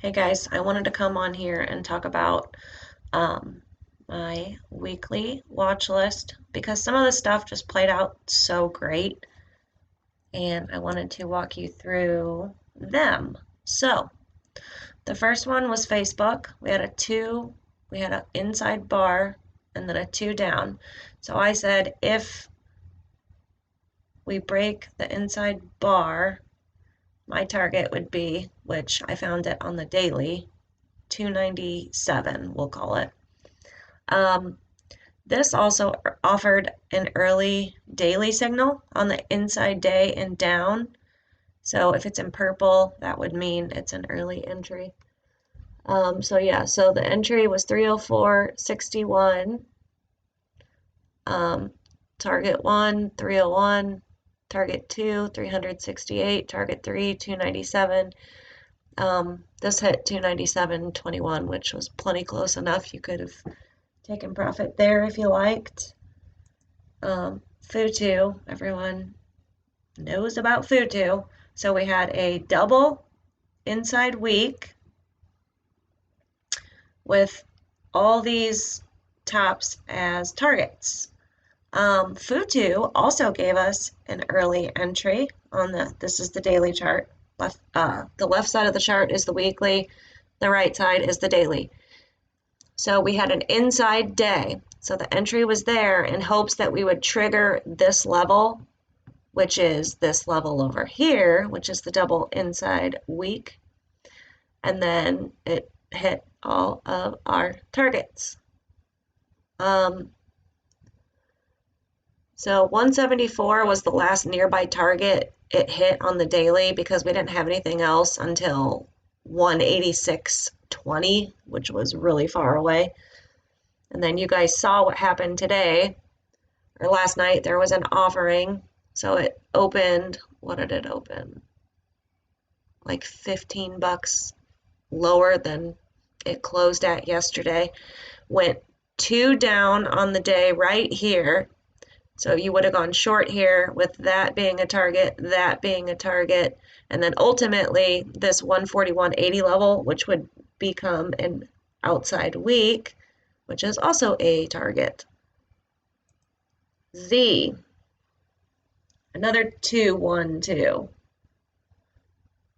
Hey guys, I wanted to come on here and talk about um, my weekly watch list because some of the stuff just played out so great and I wanted to walk you through them. So, the first one was Facebook. We had an inside bar and then a two down. So I said if we break the inside bar, my target would be, which I found it on the daily, 297, we'll call it. Um, this also offered an early daily signal on the inside day and down. So if it's in purple, that would mean it's an early entry. So the entry was 304.61. Um, target 1, 301. Target 2, 368. Target 3, 297. This hit 297.21, which was plenty close enough. You could have taken profit there if you liked. FUTU, everyone knows about FUTU. So we had a double inside week with all these tops as targets. FUTU also gave us an early entry on this is the daily chart. The left side of the chart is the weekly, the right side is the daily. So we had an inside day. So the entry was there in hopes that we would trigger this level, which is this level over here, which is the double inside week. And then it hit all of our targets. So 174 was the last nearby target it hit on the daily because we didn't have anything else until 186.20, which was really far away. And then you guys saw what happened today, or last night. There was an offering. So it opened, what did it open? Like 15 bucks lower than it closed at yesterday. Went two down on the day right here. So you would have gone short here with that being a target, that being a target, and then ultimately this 141.80 level, which would become an outside week, which is also a target. Z, another 212.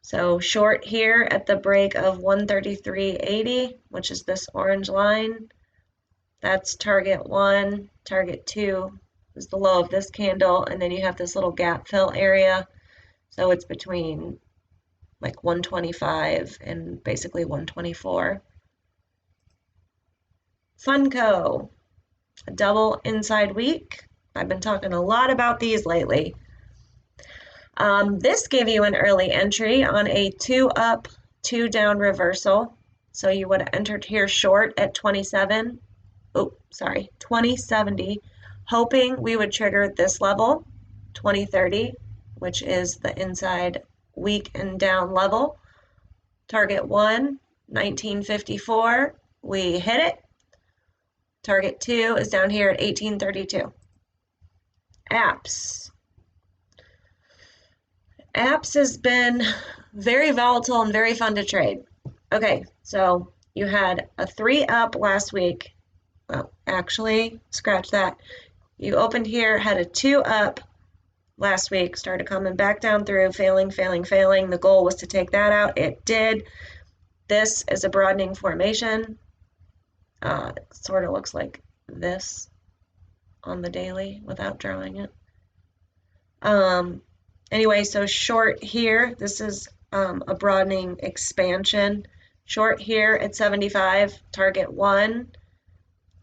So short here at the break of 133.80, which is this orange line. That's target 1, target 2 is the low of this candle, and then you have this little gap fill area. So it's between like 125 and basically 124. FNKO, a double inside week. I've been talking a lot about these lately. This gave you an early entry on a 2 up, 2 down reversal. So you would have entered here short at 2070, hoping we would trigger this level, 2030, which is the inside week and down level. Target 1, 1954, we hit it. Target 2 is down here at 1832. Apps. Apps has been very volatile and very fun to trade. Okay, so you had a 3 up last week. Well, actually, scratch that. You opened here, had a 2 up last week, started coming back down through, failing. The goal was to take that out. It did. This is a broadening formation. It sort of looks like this on the daily without drawing it. Anyway, so short here, this is a broadening expansion. Short here at 75, target 1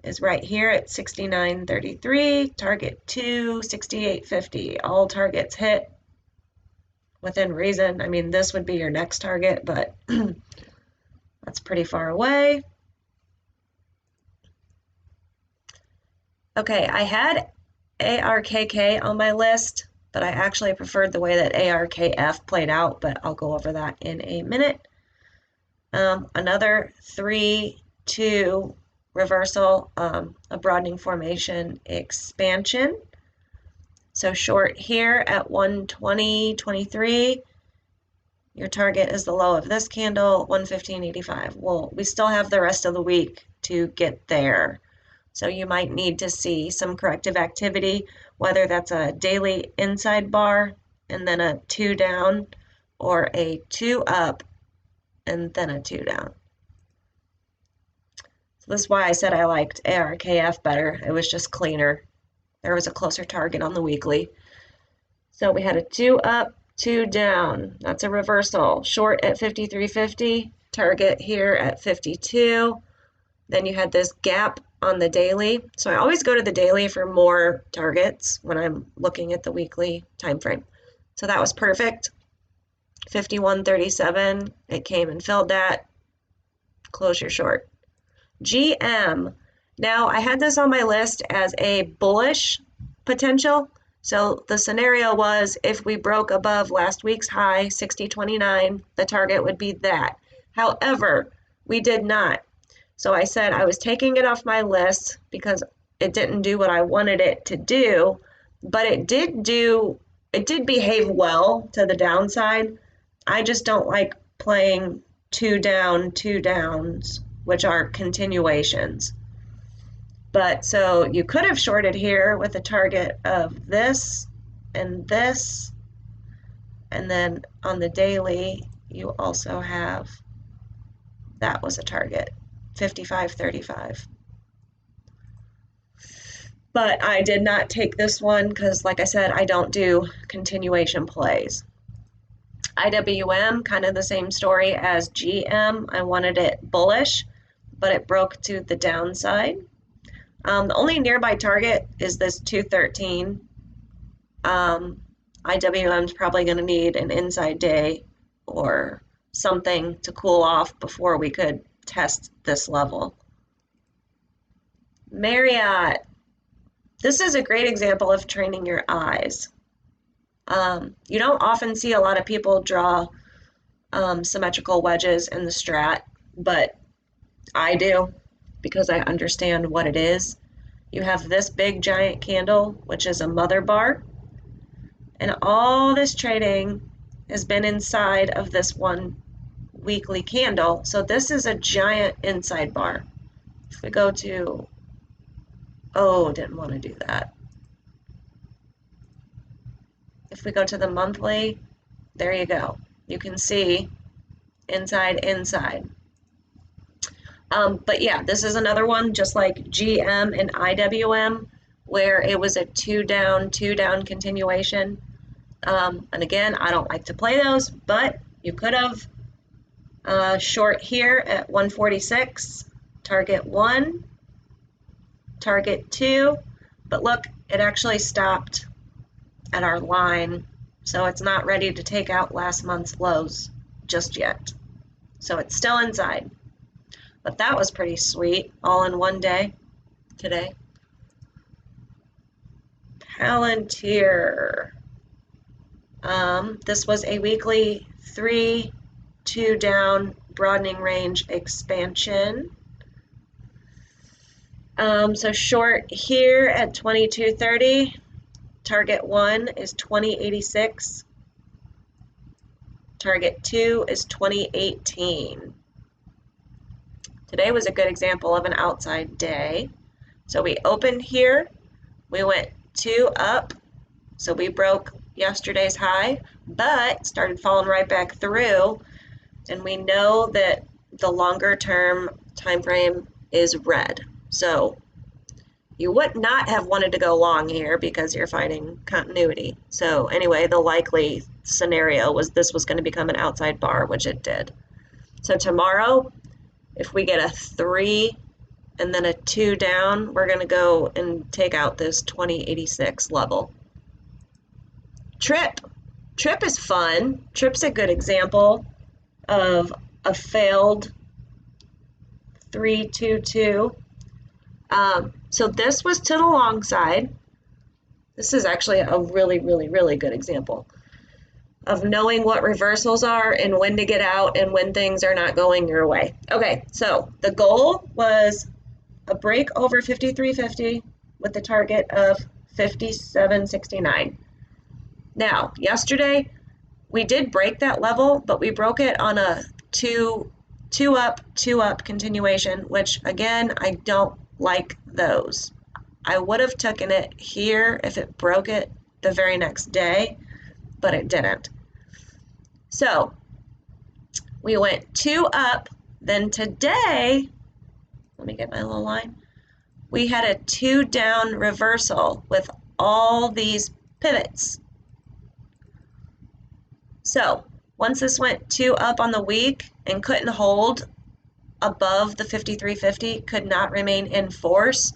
is right here at 69.33, target 2, 68.50. All targets hit within reason. I mean, this would be your next target, but that's pretty far away. Okay, I had ARKK on my list, but I actually preferred the way that ARKF played out, but I'll go over that in a minute. Another 3-2 reversal, a broadening formation expansion. So short here at 120.23, Your target is the low of this candle, 115.85. Well, we still have the rest of the week to get there. So you might need to see some corrective activity, whether that's a daily inside bar and then a 2 down, or a 2 up and then a 2 down. So this is why I said I liked ARKF better. It was just cleaner. There was a closer target on the weekly. So we had a 2 up, 2 down. That's a reversal. Short at 53.50, target here at 52. Then you had this gap on the daily. So I always go to the daily for more targets when I'm looking at the weekly time frame. So that was perfect. 51.37, it came and filled that. Close your short. GM. Now I had this on my list as a bullish potential. So the scenario was if we broke above last week's high, 60.29, the target would be that. However, we did not. So I said I was taking it off my list because it didn't do what I wanted it to do, but it did behave well to the downside. I just don't like playing 2 down, 2 downs, which are continuations. But so you could have shorted here with a target of this, and then on the daily, you also have, that was a target, 55.35. But I did not take this one because, like I said, I don't do continuation plays. IWM, kind of the same story as GM. I wanted it bullish, but it broke to the downside. The only nearby target is this 213. IWM is probably going to need an inside day or something to cool off before we could test this level. Marriott. This is a great example of training your eyes. You don't often see a lot of people draw symmetrical wedges in the Strat, but I do because I understand what it is. You have this big giant candle, which is a mother bar, and all this trading has been inside of this one weekly candle. So this is a giant inside bar. If we go to, oh, didn't want to do that. If we go to the monthly, there you go. You can see inside, inside. But yeah, this is another one just like GM and IWM where it was a 2 down, 2 down continuation. And again, I don't like to play those, but you could have short here at 146, target 1, target 2, but look, it actually stopped at our line, so it's not ready to take out last month's lows just yet. So it's still inside. But that was pretty sweet, all in one day today. Palantir. This was a weekly 3, 2 down, broadening range expansion. So short here at 22.30. Target 1 is 20.86. Target 2 is 20.18. Today was a good example of an outside day. So we opened here, we went 2 up, so we broke yesterday's high, but started falling right back through, and we know that the longer term time frame is red. So you would not have wanted to go long here because you're fighting continuity. So anyway, the likely scenario was this was going to become an outside bar, which it did. So tomorrow, if we get a 3 and then a 2 down, we're going to go and take out this 20.86 level. Trip. Trip is fun. Trip's a good example of a failed 3-2-2. So this was to the long side. This is actually a really, really, really good example of knowing what reversals are and when to get out and when things are not going your way. Okay, so the goal was a break over 53.50 with the target of 57.69. Now, yesterday, We did break that level, but we broke it on a two up continuation, which again, I don't like those. I would have taken it here if it broke it the very next day, but it didn't. So we went 2 up, then today, let me get my little line, we had a 2 down reversal with all these pivots. So once this went 2 up on the week and couldn't hold above the 53.50, could not remain in force,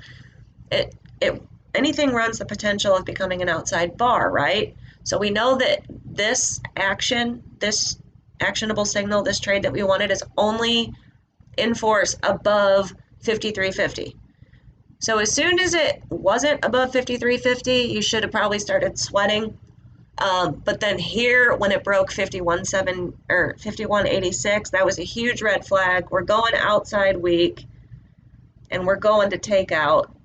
anything runs the potential of becoming an outside bar, right? So we know that this action, this actionable signal, this trade that we wanted is only in force above 53.50. So as soon as it wasn't above 53.50, you should have probably started sweating. But then here, when it broke 51.7 or 51.86, that was a huge red flag. We're going outside weak, and we're going to take out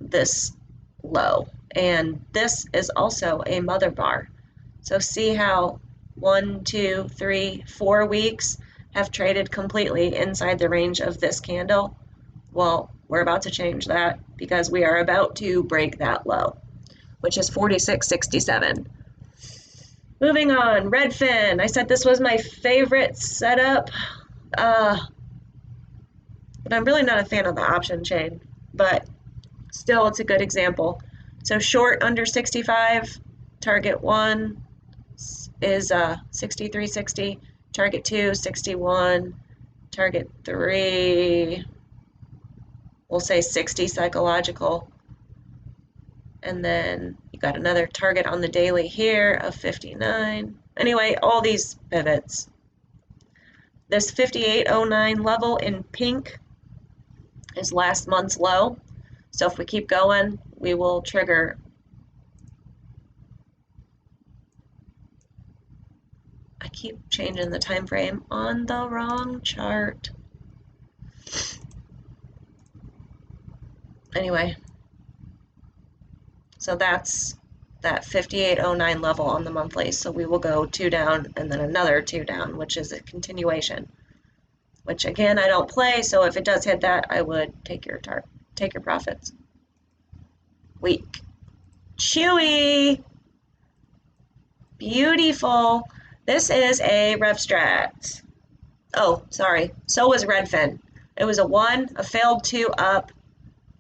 this low. And this is also a mother bar. So see how 1, 2, 3, 4 weeks have traded completely inside the range of this candle? Well, we're about to change that because we are about to break that low, which is 46.67. Moving on, Redfin. I said this was my favorite setup, but I'm really not a fan of the option chain, but still it's a good example. So short under 65, target 1 is 63.60, target 2, 61, target 3, we'll say 60 psychological. And then you got another target on the daily here of 59. Anyway, all these pivots. This 58.09 level in pink is last month's low. So if we keep going, we will trigger. I keep changing the time frame on the wrong chart. Anyway, so that's that 58.09 level on the monthly. So we will go 2 down and then another 2 down, which is a continuation. Which again, I don't play, so if it does hit that, I would take your profits. Weak. CHWY. Beautiful. This is a Rev Strat. Oh, sorry. So was Redfin. It was a 1, a failed 2 up,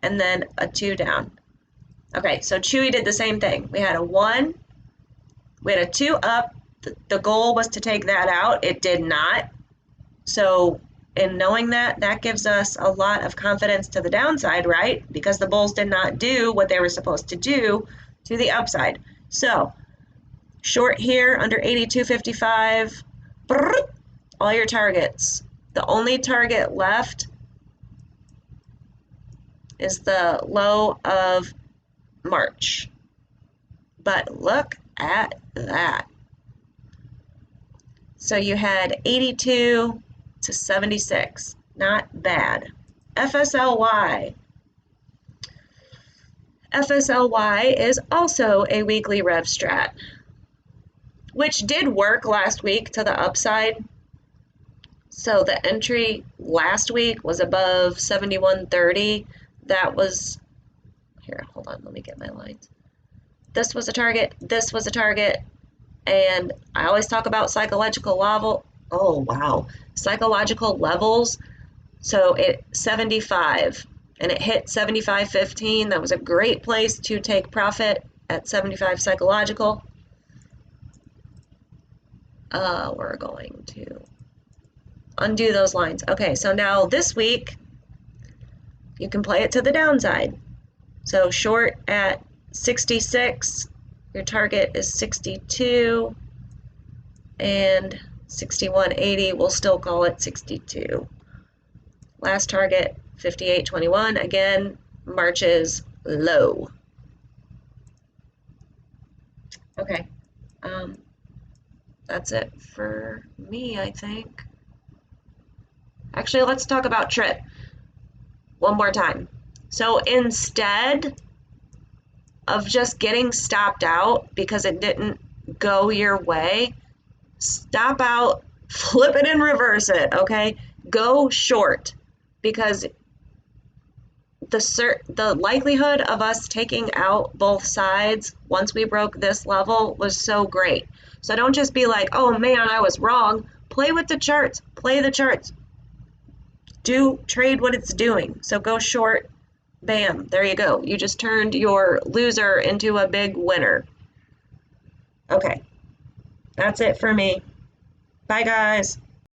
and then a 2 down. Okay, so CHWY did the same thing. We had a 1, we had a 2 up. The goal was to take that out. It did not. So in knowing that, that gives us a lot of confidence to the downside, right? Because the bulls did not do what they were supposed to do to the upside. So short here under 82.55, all your targets. The only target left is the low of March. But look at that. So you had 82 to 76. Not bad. FSLY. FSLY is also a weekly Rev Strat, which did work last week to the upside. So the entry last week was above 71.30. That was, here, hold on, let me get my lines. This was a target, this was a target, and I always talk about psychological level. Oh, wow. Psychological levels. So it 75, and it hit 75.15. That was a great place to take profit at 75 psychological. We're going to undo those lines. Okay, so now this week, you can play it to the downside. So short at 66, your target is 62, and 61.80, we'll still call it 62. Last target, 58.21, again, March's low. Okay, that's it for me, I think. Actually, let's talk about TRIP one more time. So instead of just getting stopped out because it didn't go your way, stop out, flip it and reverse it, okay? Go short, because the likelihood of us taking out both sides once we broke this level was so great. So don't just be like, oh man, I was wrong. Play with the charts, play the charts. Do trade what it's doing. So go short, bam, there you go. You just turned your loser into a big winner. Okay, that's it for me. Bye guys.